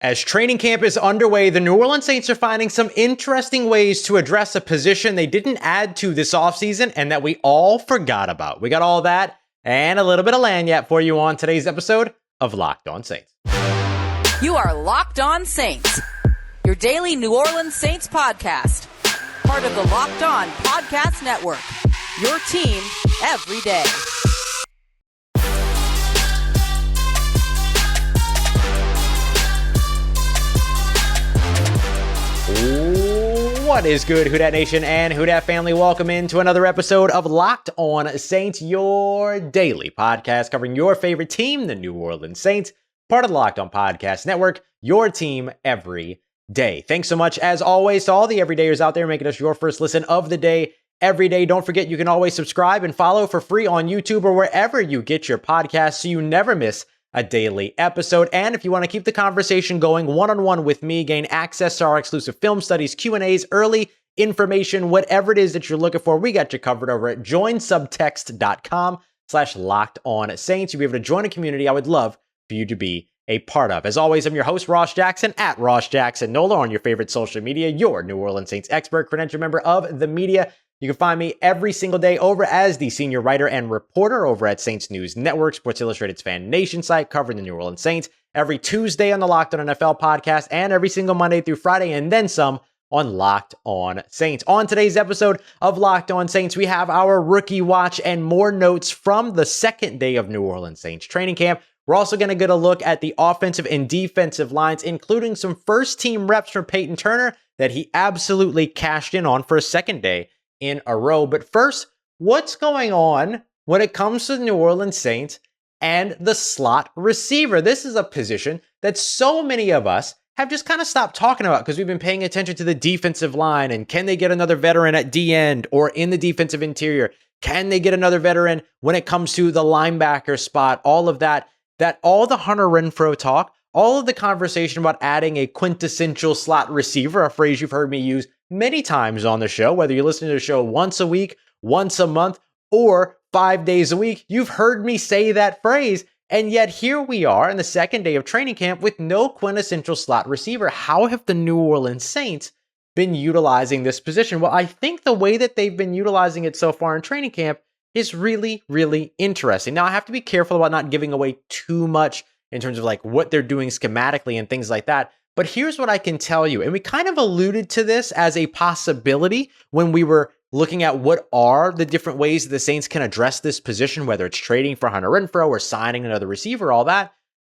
As training camp is underway, the New Orleans Saints are finding some interesting ways to address a position they didn't add to this offseason and that we all forgot about. We got all that and a little bit of lanyard for you on today's episode of Locked On Saints. You are Locked On Saints, your daily New Orleans Saints podcast. Part of the Locked On Podcast Network, your team every day. What is good, Who Dat Nation and Who Dat family? Welcome into another episode of Locked On Saints, your daily podcast covering your favorite team, the New Orleans Saints, part of the Locked On Podcast Network, your team every day. Thanks so much, as always, to all the everydayers out there making us your first listen of the day every day. Don't forget, you can always subscribe and follow for free on YouTube or wherever you get your podcasts so you never miss a daily episode. And if you want to keep the conversation going one-on-one with me, gain access to our exclusive film studies, Q&As, early information, whatever it is that you're looking for, we got you covered over at joinsubtext.com/LockedOnSaints. You'll be able to join a community I would love for you to be a part of. As always, I'm your host, Ross Jackson, at Ross Jackson Nola on your favorite social media, your New Orleans Saints expert, credentialed member of the media. You can find me every single day over as the senior writer and reporter over at Saints News Network, Sports Illustrated's Fan Nation site, covering the New Orleans Saints, every Tuesday on the Locked On NFL podcast, and every single Monday through Friday, and then some on Locked On Saints. On today's episode of Locked On Saints, we have our rookie watch and more notes from the second day of New Orleans Saints training camp. We're also going to get a look at the offensive and defensive lines, including some first-team reps from Payton Turner that he absolutely cashed in on for a second day in a row. But first, what's going on when it comes to the New Orleans Saints and the slot receiver? This is a position that so many of us have just kind of stopped talking about because we've been paying attention to the defensive line and can they get another veteran at D end or in the defensive interior? Can they get another veteran when it comes to the linebacker spot? All of that all the Hunter Renfrow talk, all of the conversation about adding a quintessential slot receiver, a phrase you've heard me use many times on the show, whether you're listening to the show once a week, once a month, or 5 days a week, you've heard me say that phrase. And yet here we are in the second day of training camp with no quintessential slot receiver. How have the New Orleans Saints been utilizing this position? Well, I think the way that they've been utilizing it so far in training camp is really, really interesting. Now, I have to be careful about not giving away too much in terms of like what they're doing schematically and things like that. But here's what I can tell you. And we kind of alluded to this as a possibility when we were looking at what are the different ways that the Saints can address this position, whether it's trading for Hunter Renfrow or signing another receiver, all that.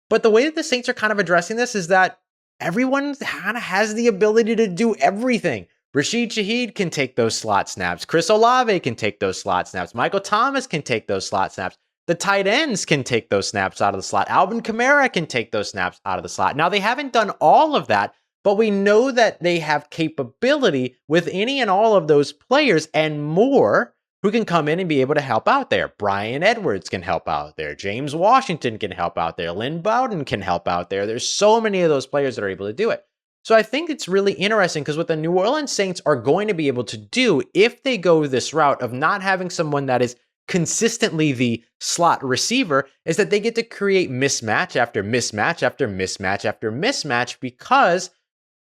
But the way that the Saints are kind of addressing this is that everyone kind of has the ability to do everything. Rashid Shaheed can take those slot snaps. Chris Olave can take those slot snaps. Michael Thomas can take those slot snaps. The tight ends can take those snaps out of the slot. Alvin Kamara can take those snaps out of the slot. Now, they haven't done all of that, but we know that they have capability with any and all of those players and more who can come in and be able to help out there. Brian Edwards can help out there. James Washington can help out there. Lynn Bowden can help out there. There's so many of those players that are able to do it. So I think it's really interesting because what the New Orleans Saints are going to be able to do if they go this route of not having someone that is consistently the slot receiver is that they get to create mismatch after mismatch after mismatch after mismatch because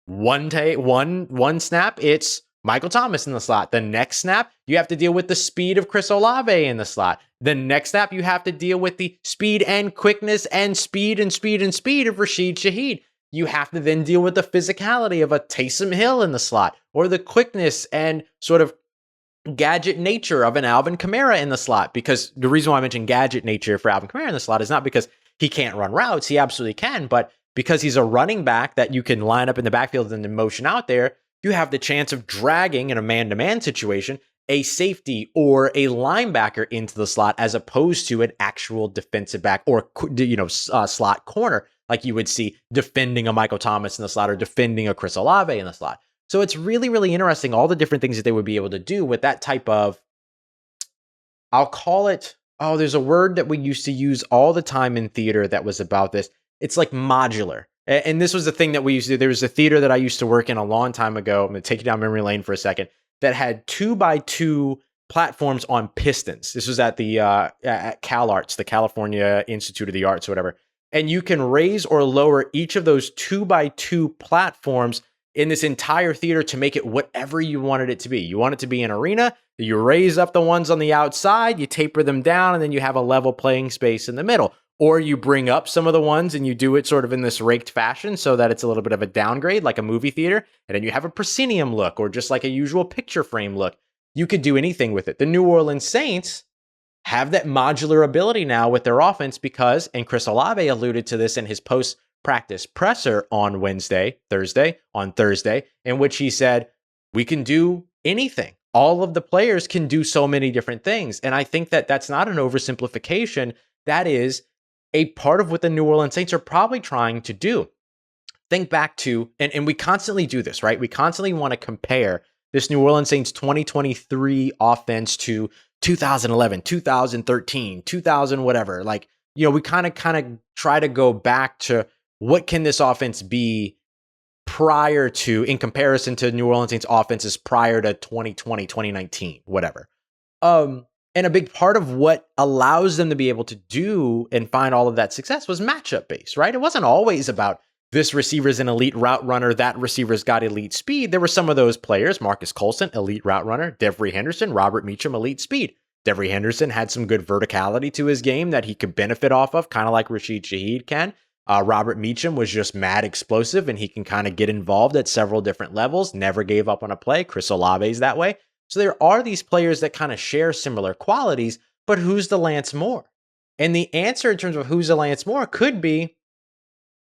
one snap, it's Michael Thomas in the slot. The next snap, you have to deal with the speed of Chris Olave in the slot. The next snap, you have to deal with the speed and quickness and speed of Rashid Shaheed. You have to then deal with the physicality of a Taysom Hill in the slot or the quickness and sort of gadget nature of an Alvin Kamara in the slot. Because the reason why I mentioned gadget nature for Alvin Kamara in the slot is not because he can't run routes. He absolutely can. But because he's a running back that you can line up in the backfield and then motion out there, you have the chance of dragging in a man-to-man situation a safety or a linebacker into the slot as opposed to an actual defensive back or slot corner like you would see defending a Michael Thomas in the slot or defending a Chris Olave in the slot. So it's really, really interesting, all the different things that they would be able to do with that type of, I'll call it, there's a word that we used to use all the time in theater that was about this. It's like modular. And this was the thing that we used to do. There was a theater that I used to work in a long time ago. I'm going to take you down memory lane for a second. That had 2x2 platforms on pistons. This was at the at CalArts, the California Institute of the Arts or whatever. and you can raise or lower each of those 2x2 platforms in this entire theater to make it whatever you wanted it to be. You want it to be an arena, you raise up the ones on the outside, you taper them down, and then you have a level playing space in the middle. Or you bring up some of the ones and you do it sort of in this raked fashion so that it's a little bit of a downgrade, like a movie theater, and then you have a proscenium look or just like a usual picture frame look. You could do anything with it. The New Orleans Saints have that modular ability now with their offense because, and Chris Olave alluded to this in his post-practice presser on Thursday, in which he said, we can do anything. All of the players can do so many different things. And I think that that's not an oversimplification. That is a part of what the New Orleans Saints are probably trying to do. Think back to, and we constantly do this, right? We constantly want to compare this New Orleans Saints 2023 offense to 2011, 2013, 2000, whatever. Like, we kind of try to go back to what can this offense be prior to, in comparison to New Orleans Saints offenses prior to 2020, 2019, whatever. And a big part of what allows them to be able to do and find all of that success was matchup based, right? It wasn't always about this receiver's an elite route runner, that receiver's got elite speed. There were some of those players, Marcus Colson, elite route runner, Devery Henderson, Robert Meacham, elite speed. Devery Henderson had some good verticality to his game that he could benefit off of, kind of like Rashid Shaheed can. Robert Meacham was just mad explosive and he can kind of get involved at several different levels, never gave up on a play. Chris Olave's that way. So there are these players that kind of share similar qualities, but who's the Lance Moore? And the answer in terms of who's the Lance Moore could be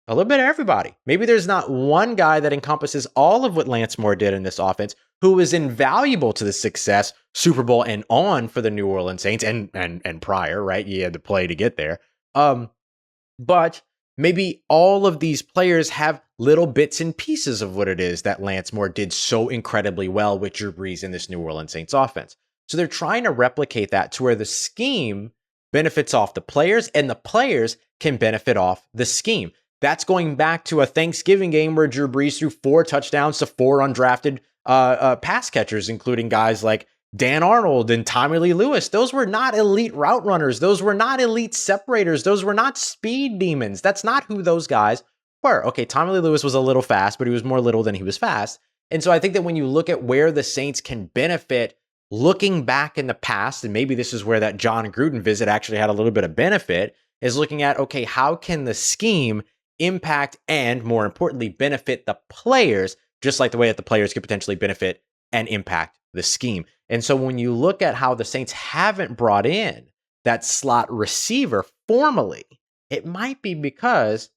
a little bit of everybody. Maybe there's not one guy that encompasses all of what Lance Moore did in this offense who was invaluable to the success, Super Bowl and on for the New Orleans Saints and prior, right? You had to play to get there. But maybe all of these players have little bits and pieces of what it is that Lance Moore did so incredibly well with Drew Brees in this New Orleans Saints offense. So they're trying to replicate that to where the scheme benefits off the players and the players can benefit off the scheme. That's going back to a Thanksgiving game where Drew Brees threw 4 touchdowns to 4 undrafted pass catchers, including guys like Dan Arnold and Tommy Lee Lewis. Those were not elite route runners. Those were not elite separators. Those were not speed demons. That's not who those guys were. Okay, Tommy Lee Lewis was a little fast, but he was more little than he was fast. And so I think that when you look at where the Saints can benefit looking back in the past, and maybe this is where that John Gruden visit actually had a little bit of benefit, is looking at, okay, how can the scheme impact and, more importantly, benefit the players, just like the way that the players could potentially benefit and impact the scheme. And so when you look at how the Saints haven't brought in that slot receiver formally, it might be because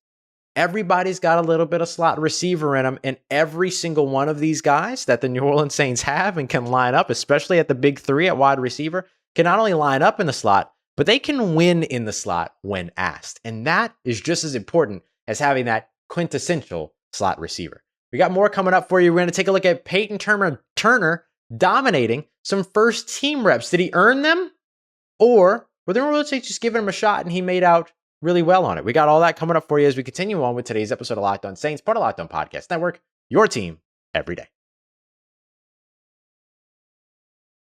everybody's got a little bit of slot receiver in them, and every single one of these guys that the New Orleans Saints have and can line up, especially at the big 3 at wide receiver, can not only line up in the slot, but they can win in the slot when asked. And that is just as important as having that quintessential slot receiver. We got more coming up for you. We're going to take a look at Payton Turner dominating some first team reps. Did he earn them? Or were the New Orleans Saints just giving him a shot and he made out really well on it? We got all that coming up for you as we continue on with today's episode of Locked On Saints, part of Locked On Podcast Network, your team every day.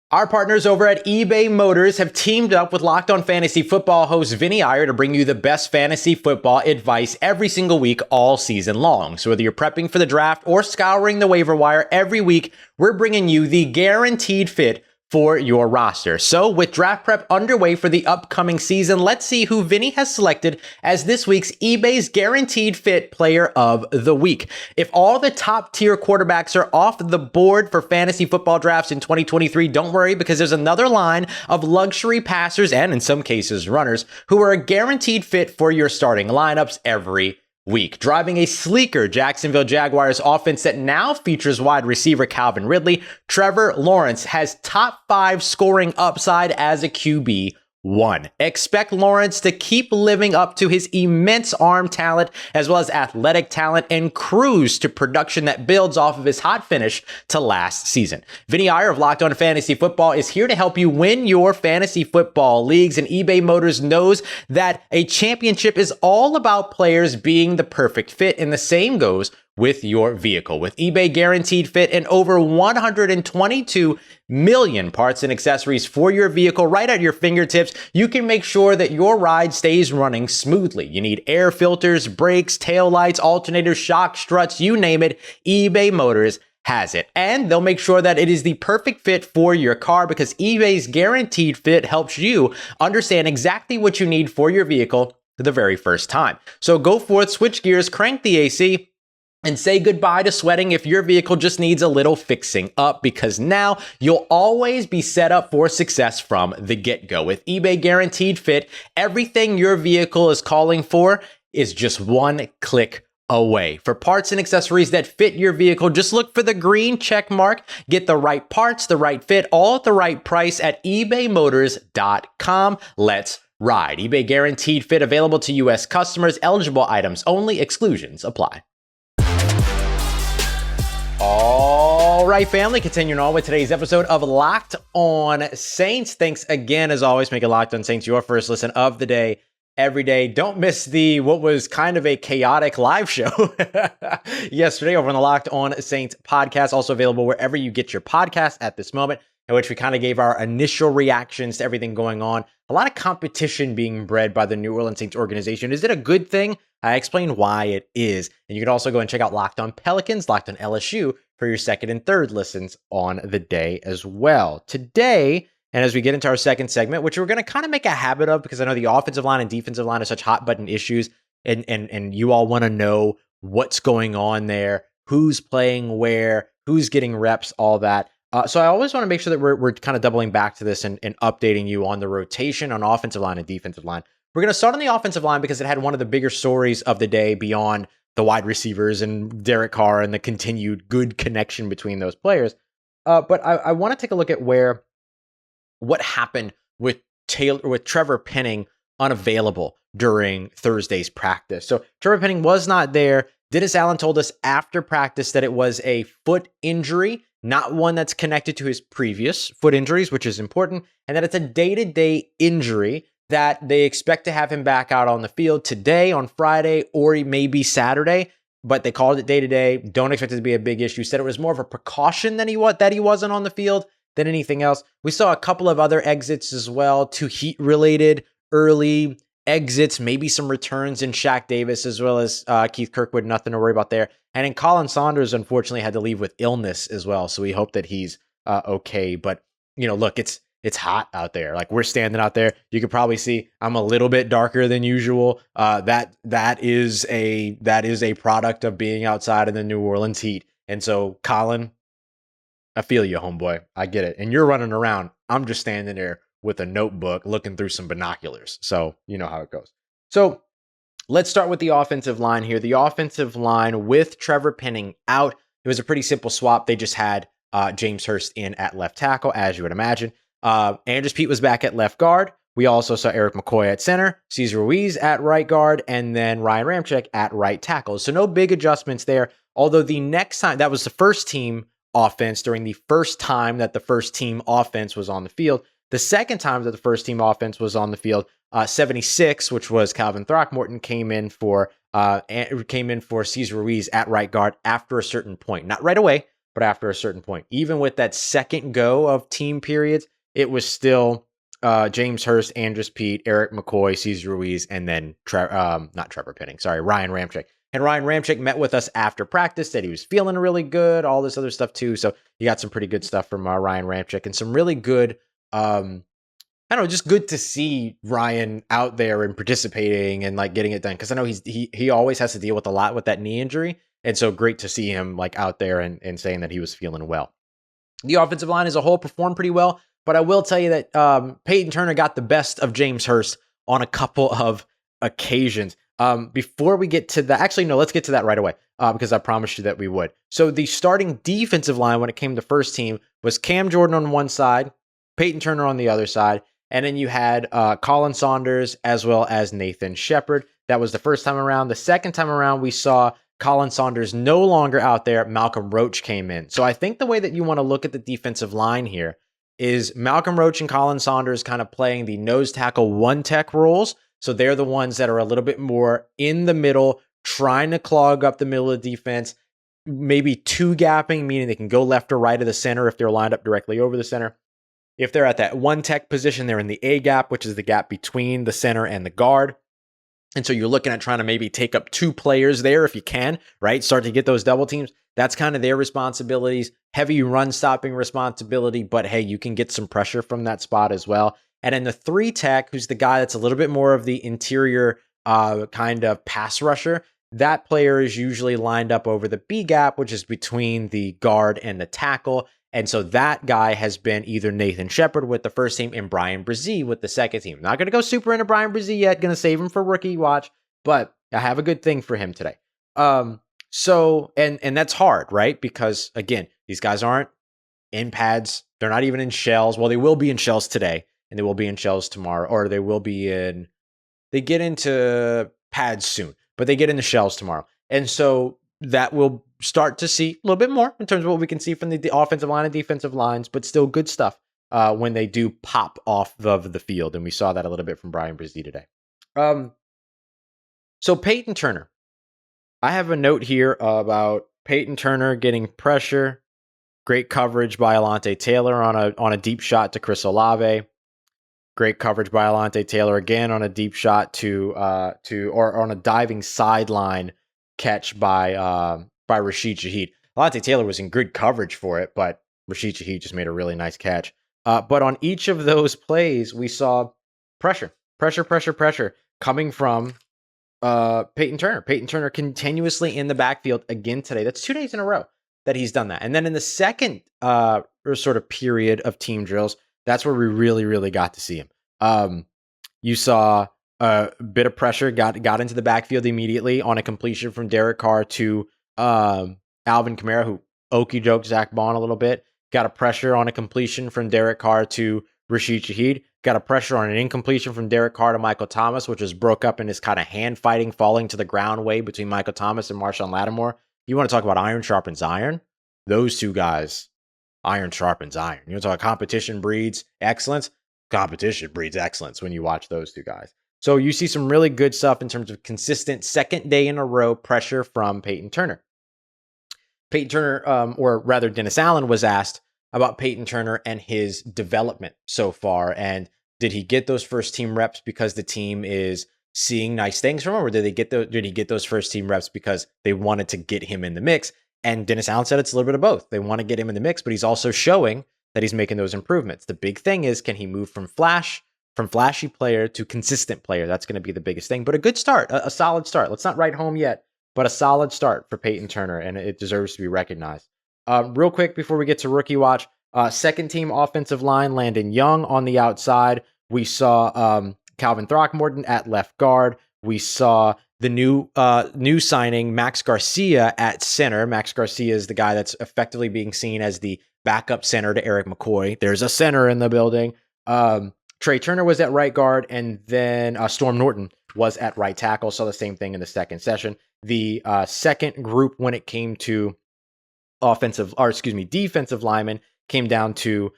Our partners over at eBay Motors have teamed up with Locked On Fantasy Football host Vinny Iyer to bring you the best fantasy football advice every single week all season long. So whether you're prepping for the draft or scouring the waiver wire every week, we're bringing you the guaranteed fit for your roster. So with draft prep underway for the upcoming season, let's see who Vinny has selected as this week's eBay's Guaranteed Fit Player of the Week. If all the top tier quarterbacks are off the board for fantasy football drafts in 2023, don't worry, because there's another line of luxury passers and in some cases runners who are a guaranteed fit for your starting lineups every week. Driving a sleeker Jacksonville Jaguars offense that now features wide receiver Calvin Ridley, Trevor Lawrence has top 5 scoring upside as a QB1. Expect Lawrence to keep living up to his immense arm talent as well as athletic talent and cruise to production that builds off of his hot finish to last season. Vinny Iyer of Locked On Fantasy Football is here to help you win your fantasy football leagues, and eBay Motors knows that a championship is all about players being the perfect fit, and the same goes with your vehicle. With eBay Guaranteed Fit and over 122 million parts and accessories for your vehicle right at your fingertips, you can make sure that your ride stays running smoothly. You need air filters, brakes, tail lights, alternators, shock struts, you name it, eBay Motors has it. And they'll make sure that it is the perfect fit for your car because eBay's Guaranteed Fit helps you understand exactly what you need for your vehicle the very first time. So go forth, switch gears, crank the AC, and say goodbye to sweating if your vehicle just needs a little fixing up, because now you'll always be set up for success from the get-go. With eBay Guaranteed Fit, everything your vehicle is calling for is just one click away. For parts and accessories that fit your vehicle, just look for the green check mark. Get the right parts, the right fit, all at the right price at ebaymotors.com. Let's ride. eBay Guaranteed Fit available to U.S. customers. Eligible items only. Exclusions apply. All right, family, continuing on with today's episode of Locked On Saints. Thanks again, as always, making Locked On Saints your first listen of the day every day. Don't miss what was kind of a chaotic live show yesterday over on the Locked On Saints podcast, also available wherever you get your podcast at this moment, in which we kind of gave our initial reactions to everything going on. A lot of competition being bred by the New Orleans Saints organization. Is it a good thing? I explained why it is. And you can also go and check out Locked On Pelicans, Locked On LSU for your second and third listens on the day as well. Today, and as we get into our second segment, which we're going to kind of make a habit of because I know the offensive line and defensive line are such hot button issues, and you all want to know what's going on there, who's playing where, who's getting reps, all that. So I always want to make sure that we're kind of doubling back to this and updating you on the rotation on offensive line and defensive line. We're going to start on the offensive line because it had one of the bigger stories of the day beyond the wide receivers and Derek Carr and the continued good connection between those players. But I want to take a look at what happened with Trevor Penning unavailable during Thursday's practice. So Trevor Penning was not there. Dennis Allen told us after practice that it was a foot injury, not one that's connected to his previous foot injuries, which is important, and that it's a day-to-day injury that they expect to have him back out on the field today, on Friday, or maybe Saturday, but they called it day-to-day. Don't expect it to be a big issue. Said it was more of a precaution that he wasn't on the field than anything else. We saw a couple of other exits as well, 2 heat-related early exits, maybe some returns in Shaq Davis as well as Keith Kirkwood, nothing to worry about there. And then Colin Saunders, unfortunately, had to leave with illness as well, so we hope that he's okay. But, look, it's hot out there. Like, we're standing out there. You could probably see I'm a little bit darker than usual. That is a product of being outside in the New Orleans heat. And so, Colin, I feel you, homeboy. I get it. And you're running around. I'm just standing there with a notebook looking through some binoculars. So you know how it goes. So let's start with the offensive line here. The offensive line with Trevor Penning out. It was a pretty simple swap. They just had James Hurst in at left tackle, as you would imagine. Andres Pete was back at left guard. We also saw Eric McCoy at center, Cesar Ruiz at right guard, and then Ryan Ramczyk at right tackle. So no big adjustments there. Although the next time, that was the first team offense during the first time that the first team offense was on the field. The second time that the first team offense was on the field, 76, which was Calvin Throckmorton, came in for Cesar Ruiz at right guard after a certain point. Not right away, but after a certain point. Even with that second go of team periods, it was still James Hurst, Andres Pete, Eric McCoy, Cesar Ruiz, and then Ryan Ramczyk. And Ryan Ramczyk met with us after practice, said he was feeling really good, all this other stuff too. So you got some pretty good stuff from Ryan Ramczyk and some really good, just good to see Ryan out there and participating and like getting it done. Cause I know he always has to deal with a lot with that knee injury. And so great to see him like out there and saying that he was feeling well. The offensive line as a whole performed pretty well, but I will tell you that Payton Turner got the best of James Hurst on a couple of occasions. Before we get to that, actually, no, let's get to that right away because I promised you that we would. So the starting defensive line when it came to first team was Cam Jordan on one side, Payton Turner on the other side, and then you had Colin Saunders as well as Nathan Shepard. That was the first time around. The second time around, we saw Colin Saunders no longer out there. Malcolm Roach came in. So I think the way that you want to look at the defensive line here is Malcolm Roach and Colin Saunders kind of playing the nose tackle one tech roles. So they're the ones that are a little bit more in the middle, trying to clog up the middle of the defense. maybe two gapping, meaning they can go left or right of the center if they're lined up directly over the center. If they're at that one tech position, they're in the A gap, which is the gap between the center and the guard. And so you're looking at trying to maybe take up two players there if you can, right? Start to get those double teams. That's kind of their responsibilities. Heavy run stopping responsibility, but hey, you can get some pressure from that spot as well. And then the three tech, who's the guy that's a little bit more of the interior kind of pass rusher, that player is usually lined up over the B gap, which is between the guard and the tackle. And so that guy has been either Nathan Shepard with the first team and Brian Brzee with the second team. Not going to go super into Brian Brzee yet. Going to save him for rookie watch, but I have a good thing for him today. So that's hard, right? Because again, these guys aren't in pads. They're not even in shells. Well, they will be in shells today, and they will be in shells tomorrow, or they get into pads soon, but they get into shells tomorrow. And so that will start to see a little bit more in terms of what we can see from the offensive line and defensive lines, but still good stuff when they do pop off of the field. And we saw that a little bit from Brian Brzee today. So Payton Turner. I have a note here about Payton Turner getting pressure. Great coverage by Alontae Taylor on a deep shot to Chris Olave. Great coverage by Alontae Taylor again on a deep shot or on a diving sideline catch by Rashid Shaheed. Alontae Taylor was in good coverage for it, but Rashid Shaheed just made a really nice catch. But on each of those plays, we saw pressure coming from Payton Turner. Payton Turner continuously in the backfield again today. That's 2 days in a row that he's done that. And then in the second sort of period of team drills, that's where we really, really got to see him. You saw a bit of pressure, got into the backfield immediately on a completion from Derek Carr to Alvin Kamara, who okey doke Zach Bond a little bit. Got a pressure on a completion from Derek Carr to Rashid Shaheed. Got a pressure on an incompletion from Derek Carr to Michael Thomas, which was broke up in this kind of hand fighting, falling to the ground way between Michael Thomas and Marshawn Lattimore. You want to talk about iron sharpens iron? Those two guys, iron sharpens iron. You want to talk competition breeds excellence? Competition breeds excellence when you watch those two guys. So you see some really good stuff in terms of consistent second day in a row pressure from Payton Turner. Payton Turner, or rather Dennis Allen, was asked about Payton Turner and his development so far. And did he get those first team reps because the team is seeing nice things from him? Or did he get those first team reps because they wanted to get him in the mix? And Dennis Allen said it's a little bit of both. They want to get him in the mix, but he's also showing that he's making those improvements. The big thing is, can he move from flashy player to consistent player? That's going to be the biggest thing. But a good start, a solid start. Let's not write home yet, but a solid start for Payton Turner, and it deserves to be recognized. Real quick before we get to rookie watch, second team offensive line, Landon Young on the outside. We saw Calvin Throckmorton at left guard. We saw the new signing, Max Garcia, at center. Max Garcia is the guy that's effectively being seen as the backup center to Eric McCoy. There's a center in the building. Trey Turner was at right guard, and then Storm Norton was at right tackle. Saw the same thing in the second session. The second group when it came to defensive linemen came down to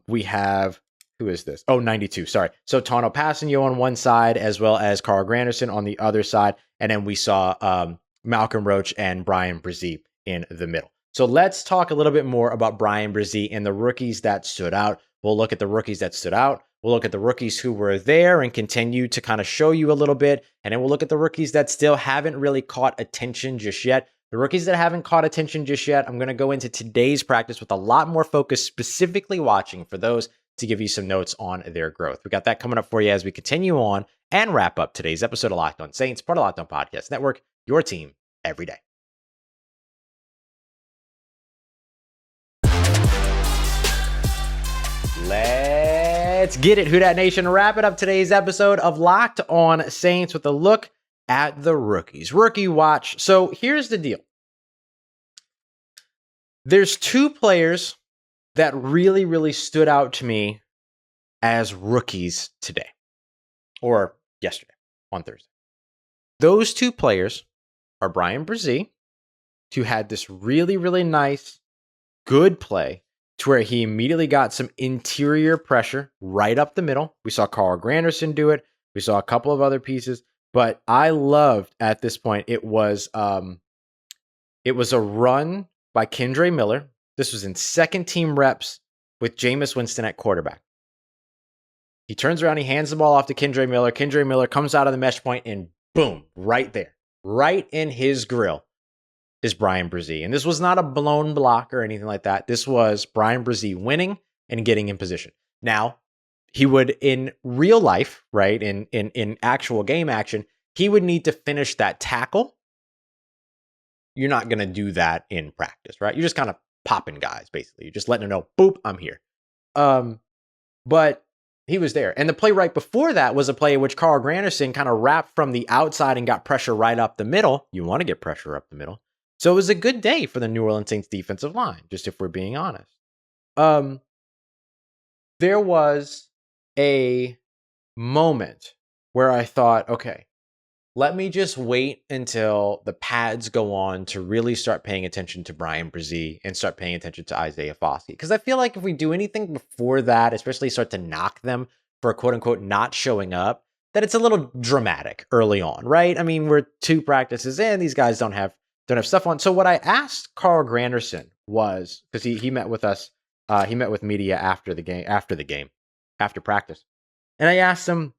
we have, who is this? 92. Sorry. So Tano Passanio on one side, as well as Carl Granderson on the other side. And then we saw Malcolm Roach and Brian Brzee in the middle. So let's talk a little bit more about Brian Brzee and the rookies that stood out. We'll look at the rookies that stood out. We'll look at the rookies who were there and continue to kind of show you a little bit. And then we'll look at the rookies that still haven't really caught attention just yet. The rookies that haven't caught attention just yet, I'm going to go into today's practice with a lot more focus, specifically watching for those to give you some notes on their growth. We got that coming up for you as we continue on and wrap up today's episode of Locked On Saints, part of Locked On Podcast Network, your team every day. Let's get it, Who Dat Nation. Wrapping up today's episode of Locked On Saints with a look at the rookies. Rookie watch. So here's the deal. There's two players that really, really stood out to me as rookies today, or yesterday on Thursday. Those two players are Brian Brzee, who had this really, really nice, good play to where he immediately got some interior pressure right up the middle. We saw Carl Granderson do it. We saw a couple of other pieces, but I loved at this point, it was It was a run by Kendre Miller. This was in second team reps with Jameis Winston at quarterback. He turns around, he hands the ball off to Kendre Miller. Kendre Miller comes out of the mesh point, and boom, right there, right in his grill is Brian Brzee. And this was not a blown block or anything like that. This was Brian Brzee winning and getting in position. Now, he would, in real life, right, in actual game action, he would need to finish that tackle. You're not going to do that in practice, right? You're just kind of popping guys, basically. You're just letting them know, boop, I'm here. But he was there. And the play right before that was a play in which Carl Granderson kind of wrapped from the outside and got pressure right up the middle. You want to get pressure up the middle. So it was a good day for the New Orleans Saints defensive line, just if we're being honest. There was a moment where I thought, okay, let me just wait until the pads go on to really start paying attention to Brian Brzee and start paying attention to Isaiah Foskey. Because I feel like if we do anything before that, especially start to knock them for quote unquote not showing up, that it's a little dramatic early on, right? I mean, we're 2 practices in, these guys don't have stuff on. So what I asked Carl Granderson was, because he met with us, he met with media after practice. And I asked him,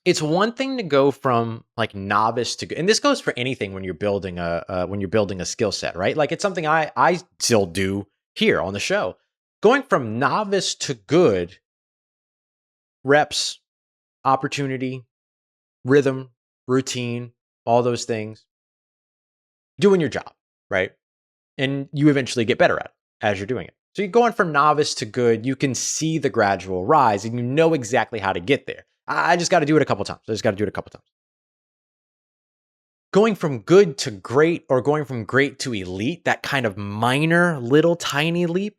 it's one thing to go from like novice to good, and this goes for anything when you're building a skill set, right? Like it's something I still do here on the show. Going from novice to good, reps, opportunity, rhythm, routine, all those things, doing your job, right? And you eventually get better at it as you're doing it. So you're going from novice to good, you can see the gradual rise and you know exactly how to get there. I just got to do it a couple times. Going from good to great or going from great to elite, that kind of minor, little, tiny leap,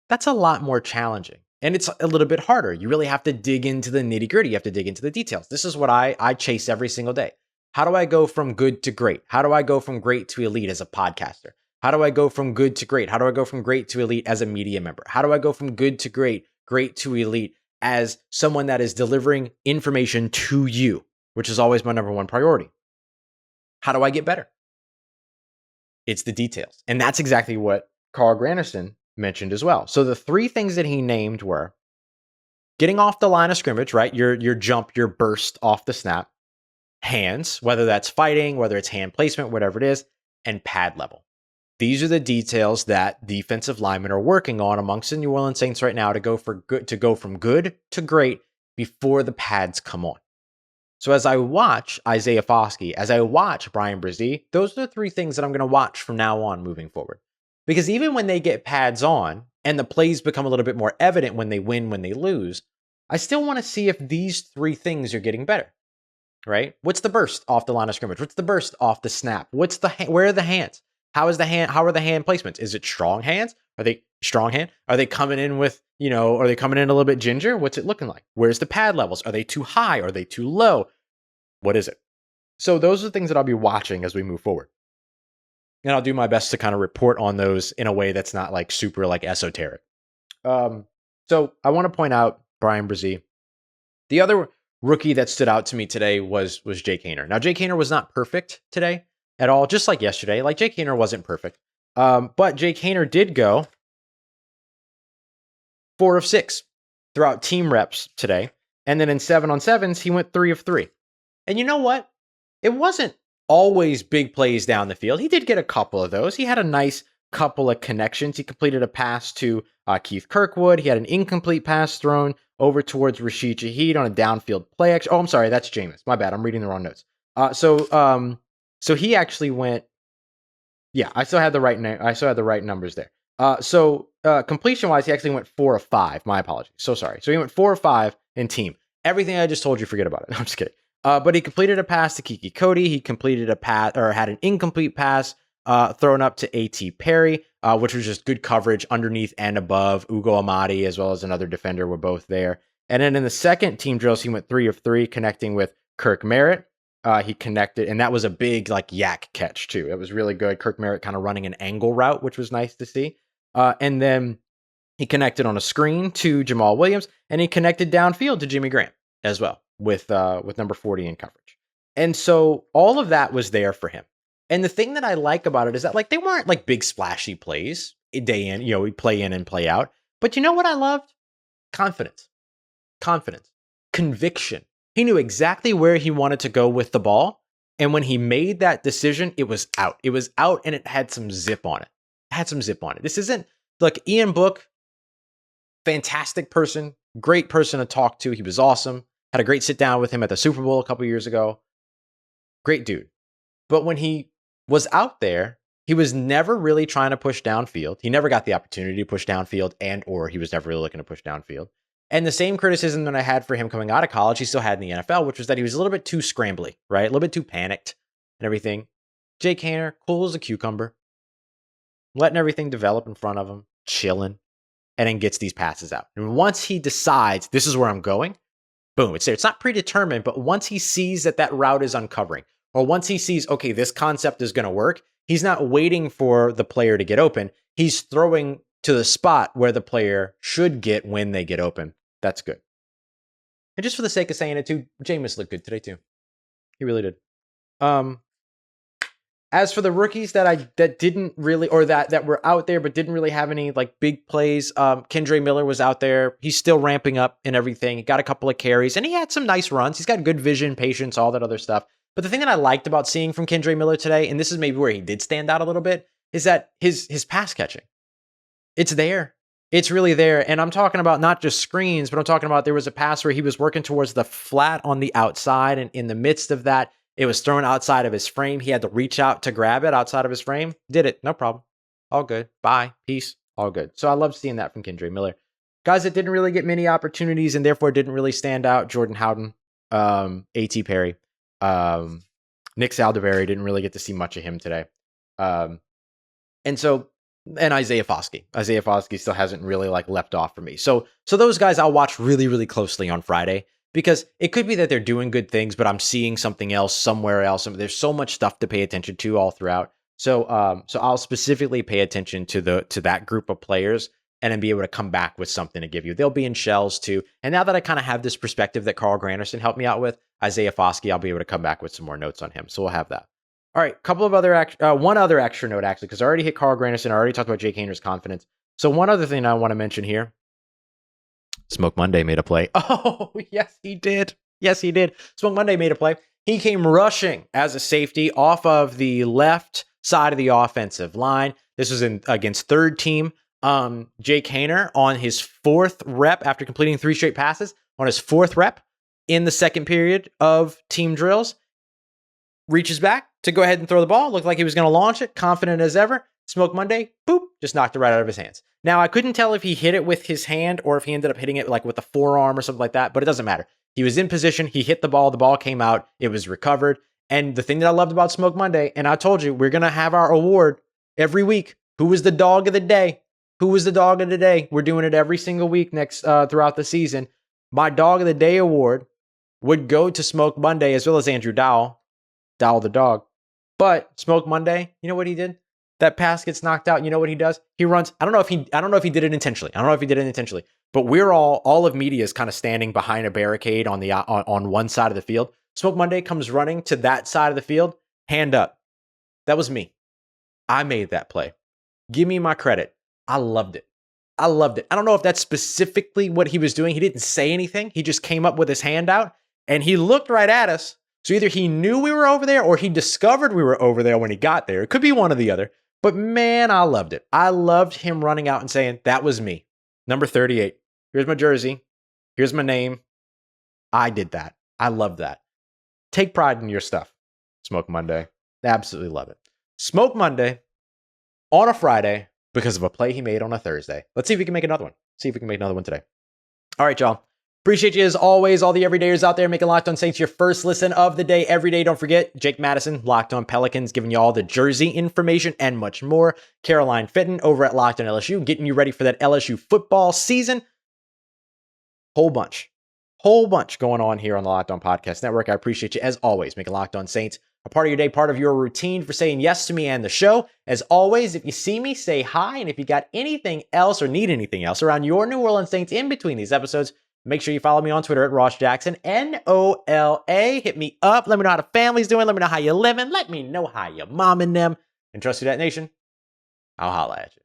that's a lot more challenging. And it's a little bit harder. You really have to dig into the nitty gritty. You have to dig into the details. This is what I chase every single day. How do I go from good to great? How do I go from great to elite as a podcaster? How do I go from good to great? How do I go from great to elite as a media member? How do I go from good to great to elite as someone that is delivering information to you, which is always my number one priority? How do I get better? It's the details. And that's exactly what Carl Granderson mentioned as well. So the 3 things that he named were getting off the line of scrimmage, right? Your jump, your burst off the snap, hands, whether that's fighting, whether it's hand placement, whatever it is, and pad level. These are the details that defensive linemen are working on amongst the New Orleans Saints right now to go from good to great before the pads come on. So as I watch Isaiah Foskey, as I watch Brian Brzee, those are the 3 things that I'm going to watch from now on moving forward. Because even when they get pads on and the plays become a little bit more evident when they win, when they lose, I still want to see if these 3 things are getting better, right? What's the burst off the line of scrimmage? What's the burst off the snap? Where are the hands? How are the hand placements? Is it strong hands? Are they strong hand? Are they coming in with, are they coming in a little bit ginger? What's it looking like? Where's the pad levels? Are they too high? Are they too low? What is it? So those are the things that I'll be watching as we move forward. And I'll do my best to kind of report on those in a way that's not like super like esoteric. So I want to point out Brian Brzee. The other rookie that stood out to me today was Jake Haener. Now, Jake Haener was not perfect today at all, just like yesterday. Like Jake Haener wasn't perfect. But Jake Haener did go 4 of 6 throughout team reps today. And then in 7-on-7s, he went 3 of 3. And you know what? It wasn't always big plays down the field. He did get a couple of those. He had a nice couple of connections. He completed a pass to Keith Kirkwood. He had an incomplete pass thrown over towards Rashid Shaheed on a downfield play. Oh, I'm sorry. That's Jameis. My bad. I'm reading the wrong notes. So he actually went. Yeah, I still had the right name. I still had the right numbers there. Completion wise, he actually went 4 of 5. My apologies. So sorry. So he went 4 of 5 in team. Everything I just told you, forget about it. I'm just kidding. But he completed a pass to Kiki Cody. He completed a pass or had an incomplete pass thrown up to A.T. Perry, which was just good coverage underneath and above. Ugo Amadi, as well as another defender, were both there. And then in the second team drills, he went 3 of 3, connecting with Kirk Merritt. He connected, and that was a big like yak catch too. It was really good. Kirk Merritt kind of running an angle route, which was nice to see. And then he connected on a screen to Jamal Williams, and he connected downfield to Jimmy Graham as well with number 40 in coverage. And so all of that was there for him. And the thing that I like about it is that like they weren't like big splashy plays day in, we play in and play out. But you know what I loved? Confidence, conviction. He knew exactly where he wanted to go with the ball. And when he made that decision, it was out. It was out and it had some zip on it. This isn't like Ian Book, fantastic person, great person to talk to. He was awesome. Had a great sit down with him at the Super Bowl a couple years ago. Great dude. But when he was out there, he was never really trying to push downfield. He never got the opportunity to push downfield or he was never really looking to push downfield. And the same criticism that I had for him coming out of college, he still had in the NFL, which was that he was a little bit too scrambly, right? A little bit too panicked and everything. Jake Haener, cool as a cucumber, letting everything develop in front of him, chilling, and then gets these passes out. And once he decides, this is where I'm going, boom, it's there. It's not predetermined, but once he sees that route is uncovering, or once he sees, okay, this concept is going to work, he's not waiting for the player to get open. He's throwing to the spot where the player should get when they get open. That's good. And just for the sake of saying it too, Jameis looked good today too. He really did. As for the rookies that didn't really, or that were out there but didn't really have any like big plays, Kendre Miller was out there. He's still ramping up and everything. He got a couple of carries and he had some nice runs. He's got good vision, patience, all that other stuff. But the thing that I liked about seeing from Kendre Miller today, and this is maybe where he did stand out a little bit, is that his pass catching. It's there. It's really there. And I'm talking about not just screens, but I'm talking about there was a pass where he was working towards the flat on the outside. And in the midst of that, it was thrown outside of his frame. He had to reach out to grab it outside of his frame. Did it. No problem. All good. Bye. Peace. All good. So I love seeing that from Kendre Miller. Guys that didn't really get many opportunities and therefore didn't really stand out. Jordan Howden, A.T. Perry, Nick Saldiveri, didn't really get to see much of him today. And Isaiah Foskey. Isaiah Foskey still hasn't really like left off for me. So those guys I'll watch really, really closely on Friday because it could be that they're doing good things, but I'm seeing something else somewhere else. There's so much stuff to pay attention to all throughout. So I'll specifically pay attention to that group of players and then be able to come back with something to give you. They'll be in shells too. And now that I kind of have this perspective that Carl Granderson helped me out with, Isaiah Foskey, I'll be able to come back with some more notes on him. So we'll have that. All right, one other extra note, actually, because I already hit Carl Granderson. I already talked about Jake Haener's confidence. So one other thing I want to mention here. Smoke Monday made a play. Oh, yes, he did. Yes, he did. Smoke Monday made a play. He came rushing as a safety off of the left side of the offensive line. This was against third team. Jake Haener on his fourth rep after completing 3 straight passes, on his fourth rep in the second period of team drills, reaches back to go ahead and throw the ball. Looked like he was going to launch it, confident as ever. Smoke Monday, boop, just knocked it right out of his hands. Now, I couldn't tell if he hit it with his hand or if he ended up hitting it like with a forearm or something like that, but it doesn't matter. He was in position. He hit the ball came out. It was recovered. And the thing that I loved about Smoke Monday, and I told you, we're going to have our award every week. Who was the dog of the day? Who was the dog of the day? We're doing it every single week throughout the season. My dog of the day award would go to Smoke Monday as well as Andrew Dowell the dog. But Smoke Monday, you know what he did? That pass gets knocked out. You know what he does? He runs. I don't know if he did it intentionally. But we're all of media is kind of standing behind a barricade on one side of the field. Smoke Monday comes running to that side of the field, hand up. That was me. I made that play. Give me my credit. I loved it. I don't know if that's specifically what he was doing. He didn't say anything. He just came up with his hand out and he looked right at us. So either he knew we were over there or he discovered we were over there when he got there. It could be one or the other. But man, I loved it. I loved him running out and saying, that was me. Number 38. Here's my jersey. Here's my name. I did that. I love that. Take pride in your stuff. Smoke Monday. Absolutely love it. Smoke Monday on a Friday because of a play he made on a Thursday. Let's see if we can make another one. See if we can make another one today. All right, y'all. Appreciate you as always, all the everydayers out there making Locked On Saints your first listen of the day every day. Don't forget, Jake Madison, Locked On Pelicans, giving you all the jersey information and much more. Caroline Fitton over at Locked On LSU, getting you ready for that LSU football season. Whole bunch going on here on the Locked On Podcast Network. I appreciate you as always, making Locked On Saints a part of your day, part of your routine, for saying yes to me and the show. As always, if you see me, say hi. And if you got anything else or need anything else around your New Orleans Saints in between these episodes, Make sure you follow me on Twitter at Ross Jackson, N-O-L-A. Hit me up. Let me know how the family's doing. Let me know how you're living. Let me know how your mom and them. And trust Who Dat Nation, I'll holla at you.